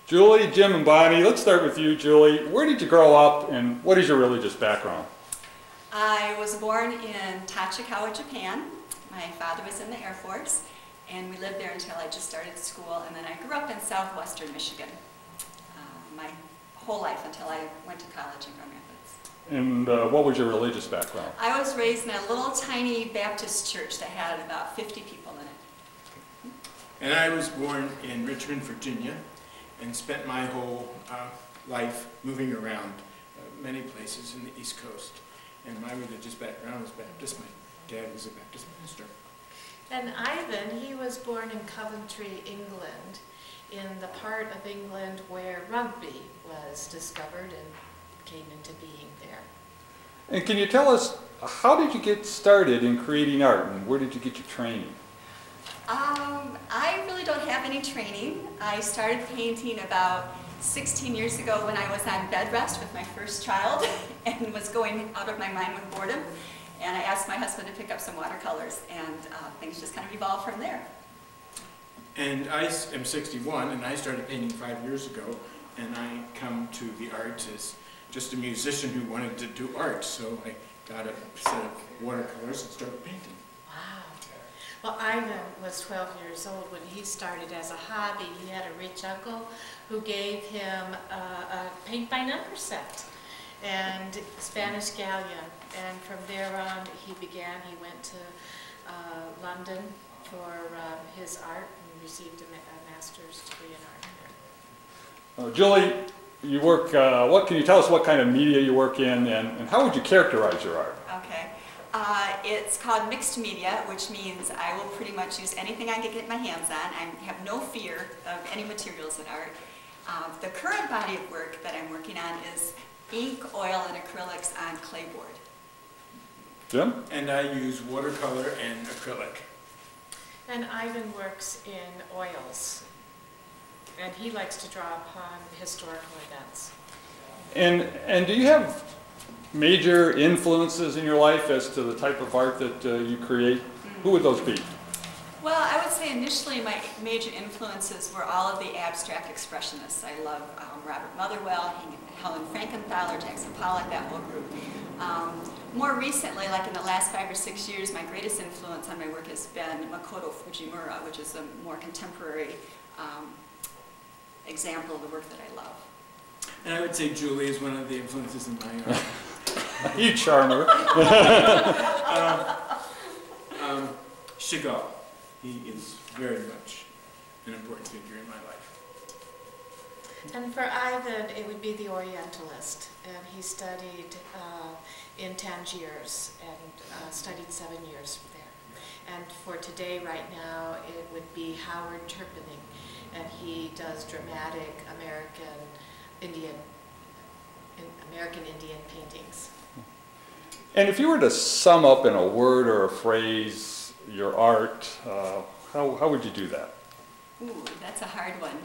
Julie, Jim, and Bonnie, let's start with you, Julie. Where did you grow up, and what is your religious background? I was born in Tachikawa, Japan. My father was in the Air Force, and we lived there until I just started school, and then I grew up in southwestern Michigan my whole life until I went to college in Grand Rapids. And what was your religious background? I was raised in a little tiny Baptist church that had about 50 people in it. And I was born in Richmond, Virginia, and spent my whole life moving around many places in the East Coast. And my religious background was Baptist. My dad was a Baptist minister. And Ivan, he was born in Coventry, England, in the part of England where rugby was discovered and came into being there. And can you tell us, how did you get started in creating art, and where did you get your training? I really don't have any training. I started painting about 16 years ago when I was on bed rest with my first child and was going out of my mind with boredom. And I asked my husband to pick up some watercolors, and things just kind of evolved from there. And I am 61, and I started painting 5 years ago, and I come to the arts as just a musician who wanted to do art, so I got a set of watercolors and started painting. Wow. Well, Ivan was 12 years old when he started as a hobby. He had a rich uncle who gave him a paint by number set and Spanish galleon. And from there on, he went to London for his art and received a master's degree in art here. Julie, you work, what can you tell us what kind of media you work in, and how would you characterize your art? Okay. It's called mixed media, which means I will pretty much use anything I can get my hands on. I have no fear of any materials in art. The current body of work that I'm working on is ink, oil, and acrylics on clayboard. Jim? And I use watercolor and acrylic. And Ivan works in oils, and he likes to draw upon historical events. And do you have major influences in your life as to the type of art that you create? Who would those be? Well, I would say initially my major influences were all of the abstract expressionists. I love Robert Motherwell, Helen Frankenthaler, Jackson Pollock, that whole group. More recently, like in the last 5 or 6 years, my greatest influence on my work has been Makoto Fujimura, which is a more contemporary example of the work that I love. And I would say Julie is one of the influences in my art. You charmer. Chagall. He is very much an important figure in my life. And for Ivan, it would be the Orientalist, and he studied in Tangiers and studied 7 years there. And for today, right now, it would be Howard Turpinning, and he does dramatic American Indian paintings. And if you were to sum up in a word or a phrase your art, how would you do that? Ooh, that's a hard one.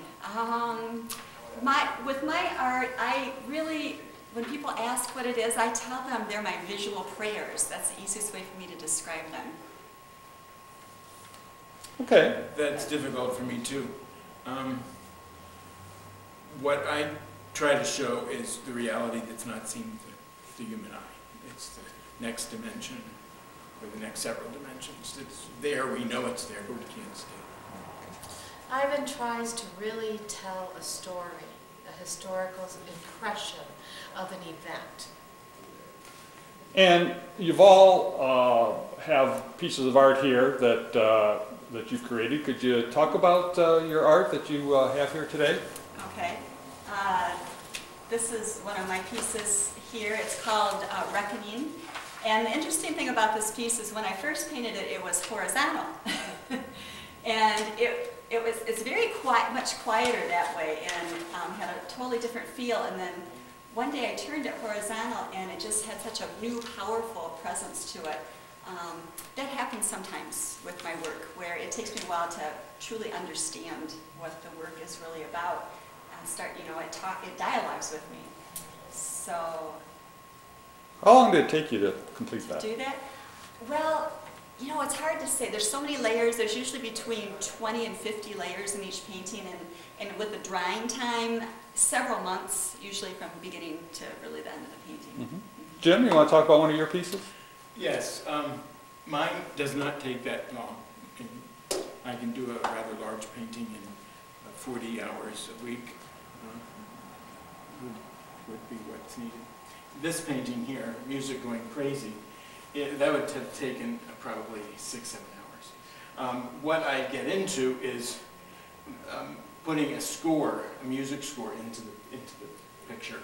With my art, I really, when people ask what it is, I tell them they're my visual prayers. That's the easiest way for me to describe them. Okay. That's difficult for me too. What I try to show is the reality that's not seen with the human eye. It's the next dimension, or the next several dimensions. It's there, we know it's there, but we can't see it. Ivan tries to really tell a story, a historical impression of an event. And you've all have pieces of art here that you've created. Could you talk about your art that you have here today? Okay. This is one of my pieces here. It's called Reckoning. And the interesting thing about this piece is when I first painted it, it was horizontal. And it's very quiet, much quieter that way, and had a totally different feel. And then one day I turned it horizontal, and it just had such a new, powerful presence to it. That happens sometimes with my work, where it takes me a while to truly understand what the work is really about. It dialogues with me. So. How long did it take you to complete that? Do that? Well, You know, it's hard to say. There's so many layers. There's usually between 20 and 50 layers in each painting, and with the drying time, several months, usually from beginning to really the end of the painting. Mm-hmm. Jim, you want to talk about one of your pieces? Yes, mine does not take that long. I can do a rather large painting in 40 hours a week. Would be what's needed. This painting here, Music Going Crazy, that would have taken probably 6-7 hours. What I get into is putting a music score into the picture,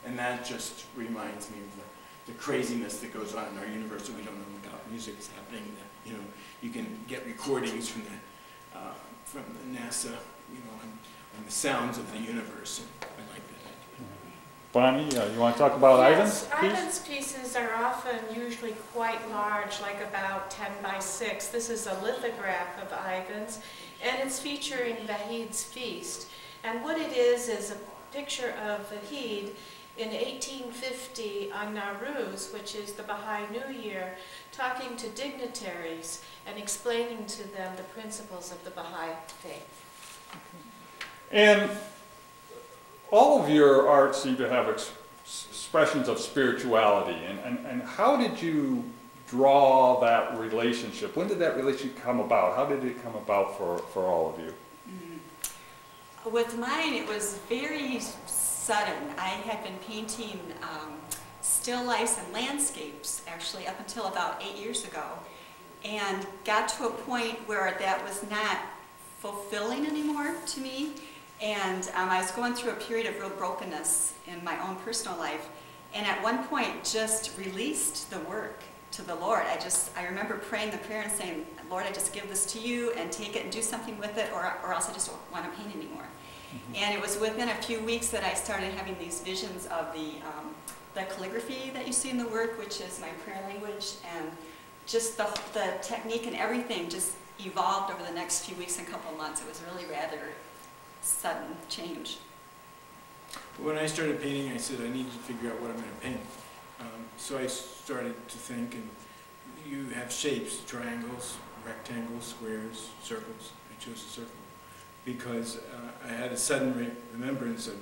and that just reminds me of the craziness that goes on in our universe that we don't know about. Music is happening. That, you know, you can get recordings from the NASA, you know, on the sounds of the universe. And I like that idea. Bonnie, you want to talk about Yes, Ivan's piece? Ivan's pieces are often usually quite large, like about 10 by 6. This is a lithograph of Ivan's, and it's featuring Vahid's feast. And what it is a picture of Vahid in 1850 on Nowruz, which is the Bahai New Year, talking to dignitaries and explaining to them the principles of the Bahai faith. And all of your art seem to have expressions of spirituality. And how did you draw that relationship? When did that relationship come about? How did it come about for all of you? With mine, it was very sudden. I had been painting still lifes and landscapes actually up until about 8 years ago, and got to a point where that was not fulfilling anymore to me. And I was going through a period of real brokenness in my own personal life, and at one point just released the work to the Lord. I remember praying the prayer and saying, Lord, I just give this to you and take it and do something with it, or else I just don't want to paint anymore. Mm-hmm. And it was within a few weeks that I started having these visions of the calligraphy that you see in the work, which is my prayer language, and just the technique and everything just evolved over the next few weeks and couple of months. It was really rather sudden change. When I started painting, I said I needed to figure out what I'm going to paint. So I started to think, and you have shapes, triangles, rectangles, squares, circles. I chose a circle because I had a sudden remembrance of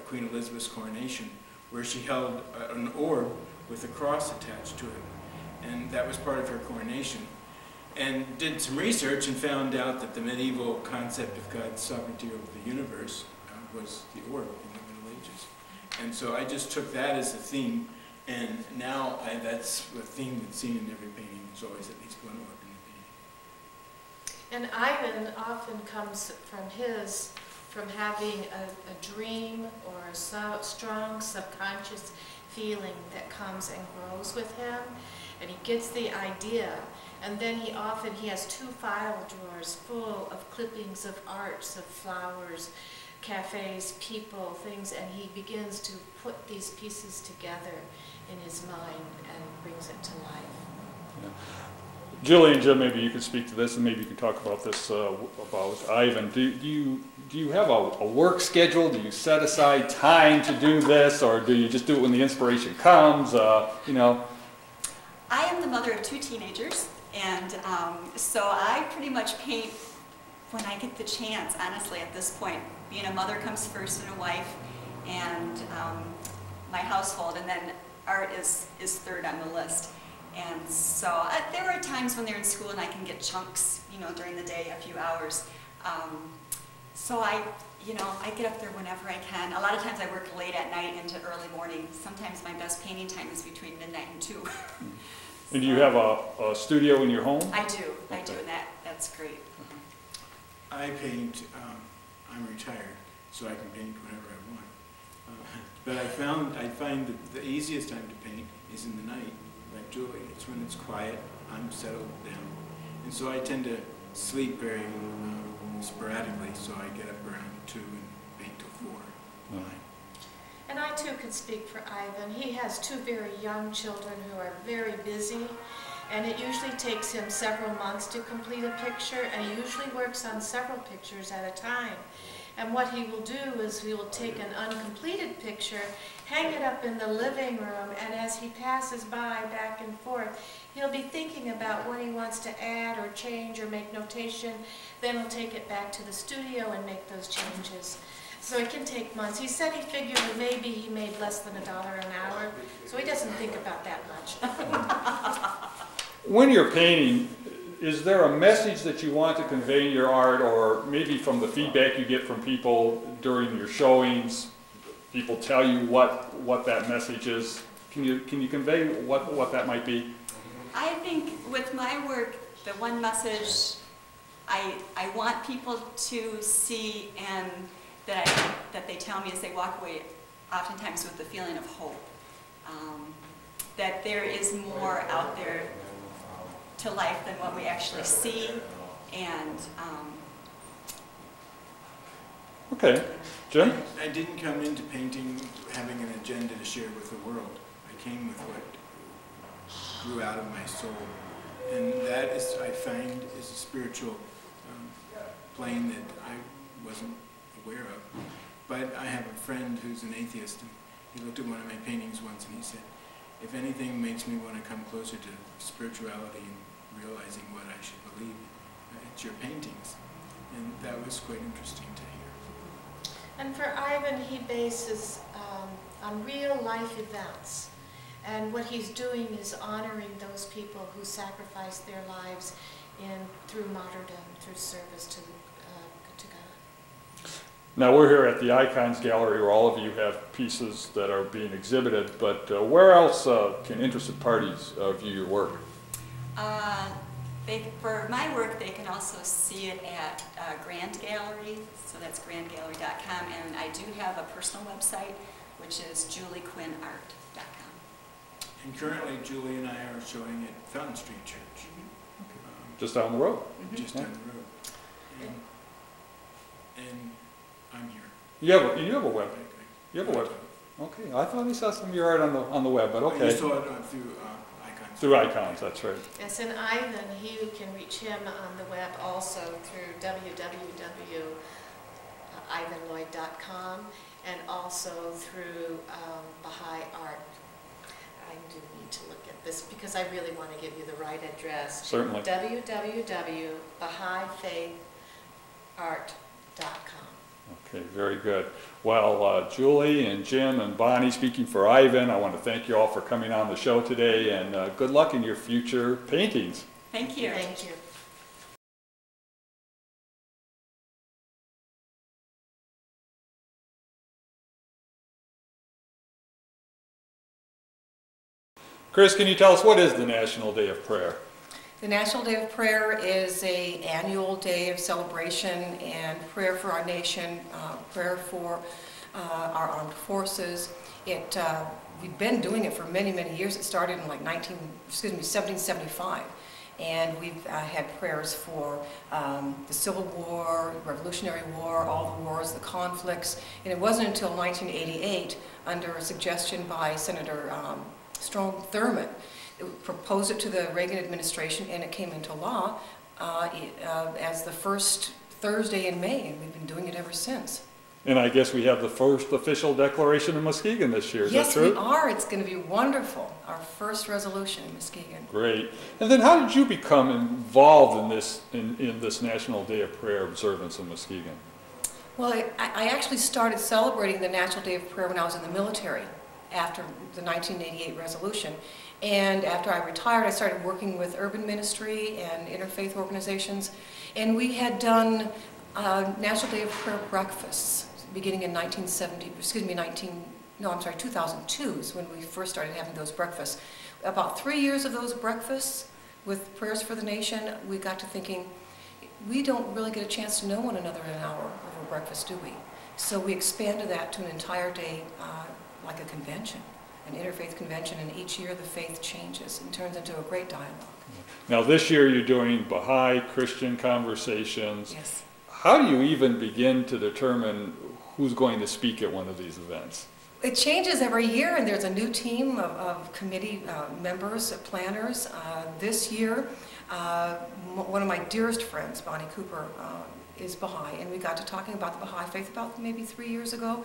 Queen Elizabeth's coronation, where she held an orb with a cross attached to it, and that was part of her coronation. And did some research and found out that the medieval concept of God's sovereignty over the universe was the orb in the Middle Ages. And so I just took that as a theme, and now that's a theme that's seen in every painting. There's always at least one orb in the painting. And Ivan often comes from having a dream or a strong subconscious feeling that comes and grows with him, and he gets the idea. And then he has 2 file drawers full of clippings of arts, of flowers, cafes, people, things, and he begins to put these pieces together in his mind and brings it to life. Yeah. Julie and Jim, maybe you could speak to this, and maybe you can talk about this about Ivan. Do you have a work schedule? Do you set aside time to do this, or do you just do it when the inspiration comes? You know. I am the mother of 2 teenagers. And so I pretty much paint when I get the chance, honestly, at this point. Being a mother comes first, and a wife, and my household, and then art is third on the list. And so there are times when they're in school and I can get chunks, you know, during the day, a few hours. So I get up there whenever I can. A lot of times I work late at night into early morning. Sometimes my best painting time is between midnight and 2. And do you have a studio in your home? I do, and that's great. I paint, I'm retired, so I can paint whenever I want. But I find that the easiest time to paint is in the night, like Julie. It's when it's quiet, I'm settled down. And so I tend to sleep very sporadically, so I get up around 2 and paint till 4, 5. And I too can speak for Ivan. He has 2 very young children who are very busy, and it usually takes him several months to complete a picture, and he usually works on several pictures at a time. And what he will do is he will take an uncompleted picture, hang it up in the living room, and as he passes by back and forth, he'll be thinking about what he wants to add or change or make notation. Then he'll take it back to the studio and make those changes. So it can take months. He said he figured that maybe he made less than $1 an hour, so he doesn't think about that much. When you're painting, is there a message that you want to convey in your art, or maybe from the feedback you get from people during your showings, people tell you what that message is? Can you convey what that might be? I think with my work, the one message I want people to see and that they tell me as they walk away, oftentimes with the feeling of hope, that there is more out there to life than what we actually see, and Okay, Jim? I didn't come into painting having an agenda to share with the world. I came with what grew out of my soul, and that is, I find, is a spiritual plane that I wasn't aware of. But I have a friend who's an atheist, and he looked at one of my paintings once and he said, if anything makes me want to come closer to spirituality and realizing what I should believe, it's your paintings. And that was quite interesting to hear. And for Ivan, he bases on real life events. And what he's doing is honoring those people who sacrificed their lives through martyrdom, through service to God. Now we're here at the Icons Gallery where all of you have pieces that are being exhibited, but where else can interested parties view your work? For my work, they can also see it at Grand Gallery, so that's grandgallery.com, and I do have a personal website, which is juliequinnart.com. And currently, Julie and I are showing at Fountain Street Church. Just down the road? Just down the road. And I'm here. You have a web? You have a web? Okay, I thought I saw some of your art on the web, but okay. You saw it through Icons. Through Icons, that's right. Yes, and Ivan, you can reach him on the web also through www.ivanlloyd.com and also through Bahai Art. I do need to look at this because I really want to give you the right address. Certainly. www.bahaifaithartart.com. Okay, very good. Well, Julie and Jim and Bonnie, speaking for Ivan, I want to thank you all for coming on the show today, and good luck in your future paintings. Thank you. Thank you. Chris, can you tell us what is the National Day of Prayer? The National Day of Prayer is an annual day of celebration and prayer for our nation, prayer for our armed forces. We've been doing it for many, many years. It started in like 1775. And we've had prayers for the Civil War, Revolutionary War, all the wars, the conflicts. And it wasn't until 1988, under a suggestion by Senator Strom Thurmond, proposed it to the Reagan administration, and it came into law as the first Thursday in May, and we've been doing it ever since. And I guess we have the first official declaration in Muskegon this year, is that true? Yes, we are. It's going to be wonderful. Our first resolution in Muskegon. Great. And then how did you become involved in this National Day of Prayer observance in Muskegon? Well, I actually started celebrating the National Day of Prayer when I was in the military after the 1988 resolution. And after I retired, I started working with urban ministry and interfaith organizations. And we had done National Day of Prayer breakfasts beginning in 2002 is when we first started having those breakfasts. About 3 years of those breakfasts with prayers for the nation, we got to thinking, we don't really get a chance to know one another in an hour over breakfast, do we? So we expanded that to an entire day, like a convention, an interfaith convention, and each year the faith changes and turns into a great dialogue. Now this year you're doing Bahai Christian conversations. Yes. How do you even begin to determine who's going to speak at one of these events? It changes every year, and there's a new team of committee members, planners. This year One of my dearest friends, Bonnie Cooper, is Bahai, and we got to talking about the Bahai faith about maybe 3 years ago.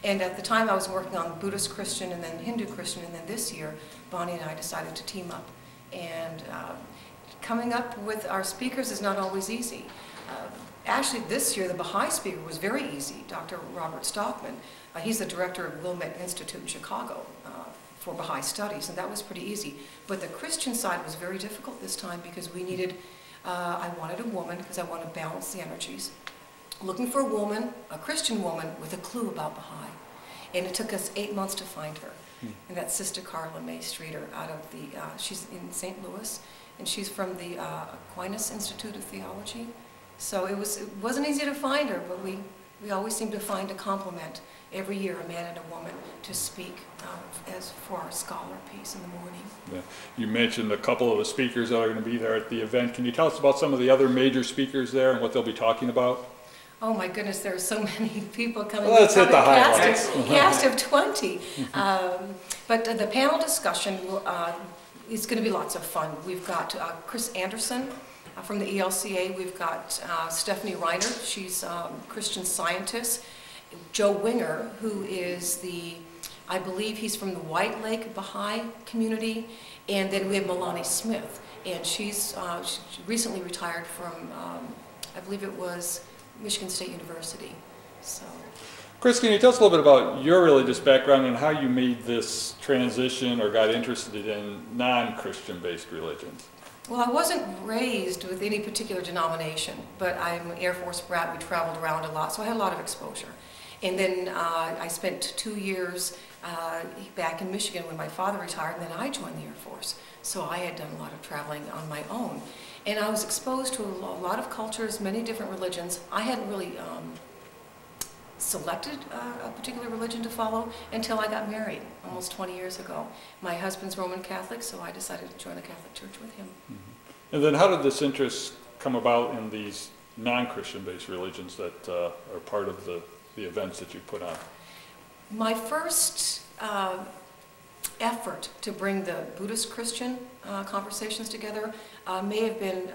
And at the time I was working on Buddhist Christian and then Hindu Christian, and then this year Bonnie and I decided to team up. And coming up with our speakers is not always easy. Actually this year the Bahai speaker was very easy, Dr. Robert Stockman. He's the director of Wilmette Institute in Chicago for Bahai Studies, and that was pretty easy. But the Christian side was very difficult this time because we needed, I wanted a woman because I want to balance the energies. Looking for a woman, a Christian woman, with a clue about Bahai. And it took us 8 months to find her. And that's Sister Carla May Streeter out of the, she's in St. Louis, and she's from the Aquinas Institute of Theology. So it wasn't easy to find her, but we always seem to find a complement every year, a man and a woman, to speak as for our scholar piece in the morning. Yeah. You mentioned a couple of the speakers that are going to be there at the event. Can you tell us about some of the other major speakers there and what they'll be talking about? Oh my goodness, there are so many people coming. Well, let's hit the highlights. Cast of 20. But the panel discussion is going to be lots of fun. We've got Chris Anderson from the ELCA. We've got Stephanie Reiner. She's a Christian scientist. Joe Winger, who is I believe he's from the White Lake Bahai community. And then we have Milani Smith. And she's she recently retired from, I believe it was Michigan State University. So, Chris, can you tell us a little bit about your religious background and how you made this transition or got interested in non-Christian based religions? Well, I wasn't raised with any particular denomination, but I'm an Air Force brat. We traveled around a lot, so I had a lot of exposure. And then I spent 2 years back in Michigan when my father retired, and then I joined the Air Force. So I had done a lot of traveling on my own. And I was exposed to a lot of cultures, many different religions. I hadn't really selected a particular religion to follow until I got married almost 20 years ago. My husband's Roman Catholic, so I decided to join the Catholic Church with him. Mm-hmm. And then how did this interest come about in these non-Christian based religions that are part of the events that you put on? My first effort to bring the Buddhist Christian conversations together may have been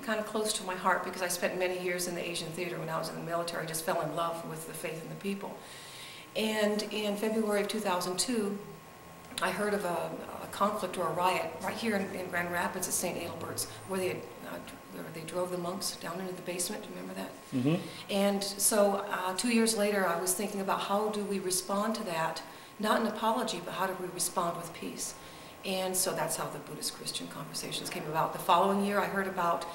kind of close to my heart because I spent many years in the Asian theater when I was in the military. I just fell in love with the faith and the people. And in February of 2002, I heard of a conflict or a riot right here in Grand Rapids at St. Adelbert's where they drove the monks down into the basement. Do you remember that? Mm-hmm. And so 2 years later, I was thinking about how do we respond to that, not an apology, but how do we respond with peace? And so that's how the Buddhist Christian conversations came about. The following year, I heard about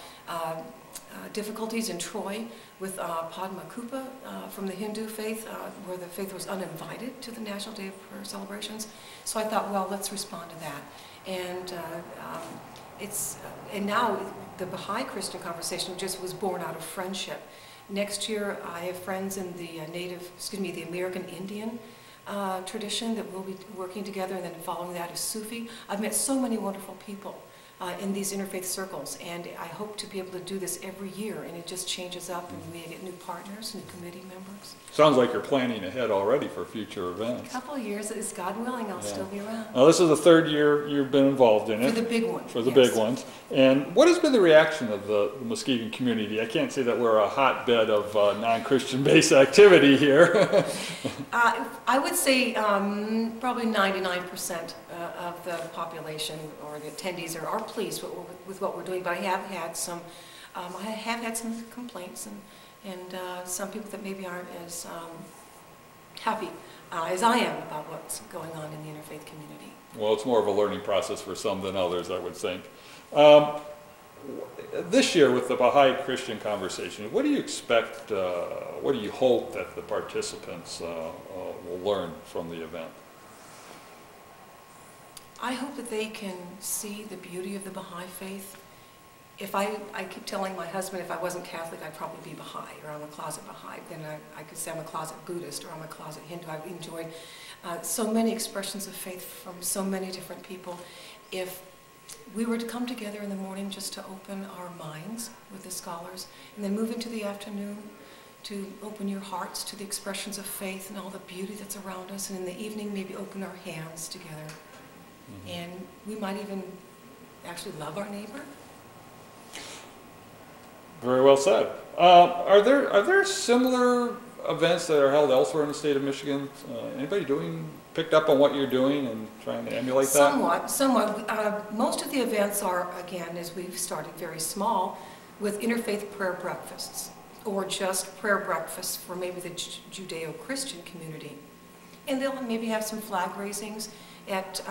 difficulties in Troy with Padma Kupa from the Hindu faith, where the faith was uninvited to the National Day of Prayer celebrations. So I thought, well, let's respond to that. And and now the Bahai Christian conversation just was born out of friendship. Next year, I have friends in the the American Indian tradition that we'll be working together, and then following that is Sufi. I've met so many wonderful people in these interfaith circles, and I hope to be able to do this every year, and it just changes up, and we get new partners, new committee members. Sounds like you're planning ahead already for future events. A couple of years, is God willing, I'll still be around. Now this is the third year you've been involved in it. For the big ones. For the big ones. And what has been the reaction of the Muskegon community? I can't say that we're a hotbed of non-Christian based activity here. I would say probably 99% of the population or the attendees are pleased with what we're doing, but I have had some complaints and some people that maybe aren't as happy as I am about what's going on in the interfaith community. Well, it's more of a learning process for some than others, I would think. This year with the Bahai Christian conversation, what do you expect, what do you hope that the participants will learn from the event? I hope that they can see the beauty of the Bahai faith. If I keep telling my husband if I wasn't Catholic, I'd probably be Bahai, or I'm a closet Bahai. Then I could say I'm a closet Buddhist, or I'm a closet Hindu. I've enjoyed so many expressions of faith from so many different people. If we were to come together in the morning just to open our minds with the scholars, and then move into the afternoon to open your hearts to the expressions of faith and all the beauty that's around us, and in the evening maybe open our hands together. Mm-hmm. And we might even actually love our neighbor. Very well said. Are there similar events that are held elsewhere in the state of Michigan? Anybody picked up on what you're doing and trying to emulate that? Somewhat. Most of the events are, again, as we've started very small, with interfaith prayer breakfasts, or just prayer breakfasts for maybe the Judeo-Christian community. And they'll maybe have some flag raisings at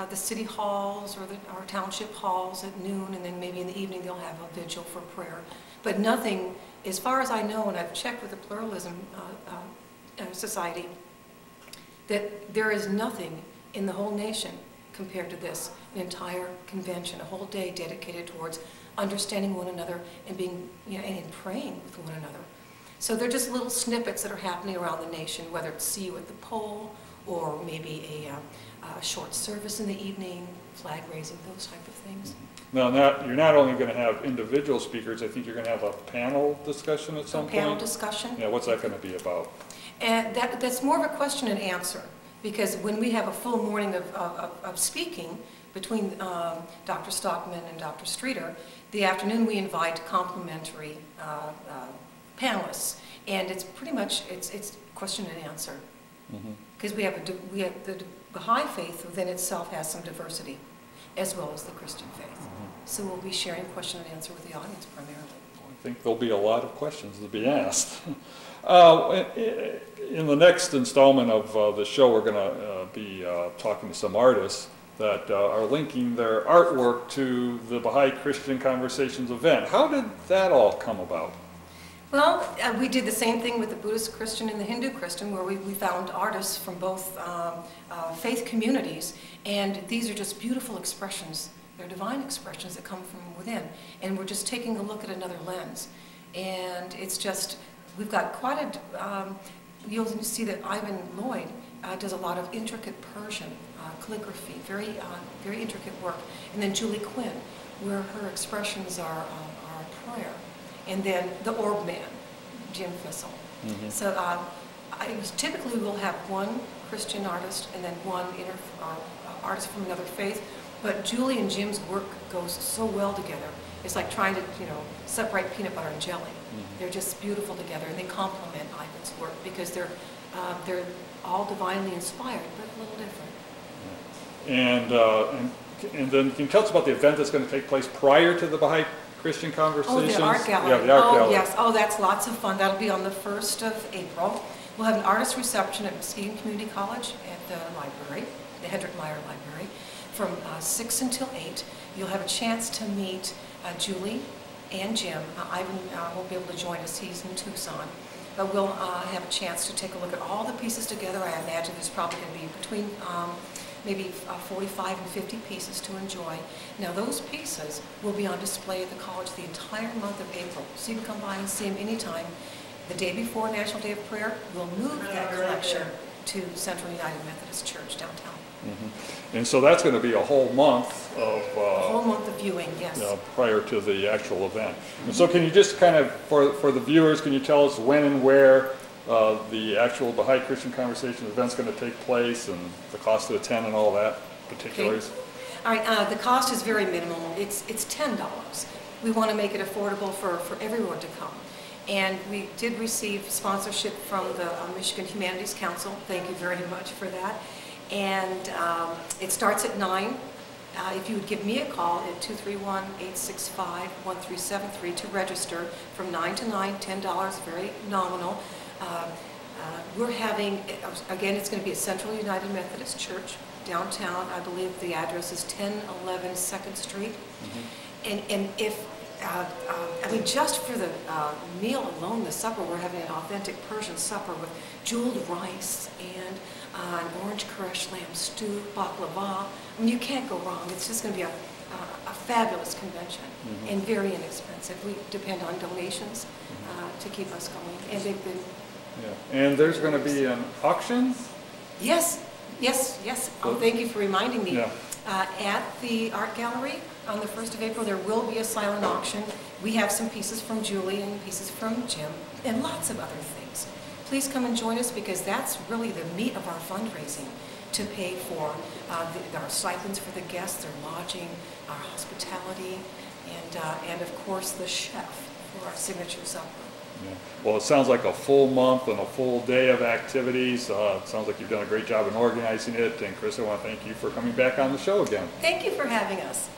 the city halls or our township halls at noon, and then maybe in the evening they'll have a vigil for prayer. But nothing, as far as I know, and I've checked with the Pluralism Society, that there is nothing in the whole nation compared to this, an entire convention, a whole day dedicated towards understanding one another and being, and praying with one another. So they're just little snippets that are happening around the nation, whether it's see you at the poll, or maybe a short service in the evening, flag raising, those type of things. Now, you're not only going to have individual speakers, I think you're going to have a panel discussion at some point. Panel discussion. Yeah, what's that going to be about? And that's more of a question and answer, because when we have a full morning of speaking between Dr. Stockman and Dr. Streeter, the afternoon we invite complimentary panelists, and it's pretty much it's question and answer, because we have the Bahai faith within itself has some diversity, as well as the Christian faith. So we'll be sharing question and answer with the audience primarily. I think there'll be a lot of questions to be asked. In the next installment of the show, we're going to be talking to some artists that are linking their artwork to the Bahai Christian Conversations event. How did that all come about? Well, we did the same thing with the Buddhist Christian and the Hindu Christian, where we found artists from both faith communities, and these are just beautiful expressions. They're divine expressions that come from within, and we're just taking a look at another lens. And it's just, we've got quite a, you'll see that Ivan Lloyd does a lot of intricate Persian calligraphy, very intricate work. And then Julie Quinn, where her expressions are prayer. And then the Orb Man, Jim Fissel. So typically we'll have one Christian artist and then one artist from another faith. But Julie and Jim's work goes so well together. It's like trying to, separate peanut butter and jelly. They're just beautiful together, and they complement Ivan's work because they're all divinely inspired, but a little different. And then can you tell us about the event that's going to take place prior to the Bahai Christian Conversations? Oh, the art gallery. Yeah, the art gallery. Yes. Oh, that's lots of fun. That'll be on the 1st of April. We'll have an artist reception at Muskegon Community College at the library, the Hedrick Meyer Library, from 6 until 8. You'll have a chance to meet Julie and Jim. Ivan won't be able to join us. He's in Tucson. But we'll have a chance to take a look at all the pieces together. I imagine there's probably going to be between maybe 45 and 50 pieces to enjoy. Now those pieces will be on display at the college the entire month of April, so you can come by and see them anytime. The day before National Day of Prayer, we'll move that collection to Central United Methodist Church downtown. And so that's going to be a whole month of... a whole month of viewing, yes. Prior to the actual event. And so can you just kind of, for the viewers, can you tell us when and where the actual Bahai Christian Conversation event is going to take place, and the cost to attend and all that, particulars? Okay. All right, the cost is very minimal. It's $10. We want to make it affordable for everyone to come. And we did receive sponsorship from the Michigan Humanities Council. Thank you very much for that. And it starts at 9. If you would give me a call at 231-865-1373 to register from 9 to 9, $10, very nominal. We're having, again, it's going to be at Central United Methodist Church downtown. I believe the address is 1011 2nd Street. And if, I mean, just for the meal alone, the supper, we're having an authentic Persian supper with jeweled rice and an orange Koresh lamb stew, baklava. I mean, you can't go wrong. It's just going to be a fabulous convention and very inexpensive. We depend on donations to keep us going, and they've been... Yeah. And there's going to be an auction? Yes. Oh, thank you for reminding me. Yeah. At the art gallery on the 1st of April, there will be a silent auction. We have some pieces from Julie and pieces from Jim and lots of other things. Please come and join us, because that's really the meat of our fundraising, to pay for our stipends for the guests, their lodging, our hospitality, and of course the chef for our signature supper. Yeah. Well, it sounds like a full month and a full day of activities. It sounds like you've done a great job in organizing it. And Chris, I want to thank you for coming back on the show again. Thank you for having us.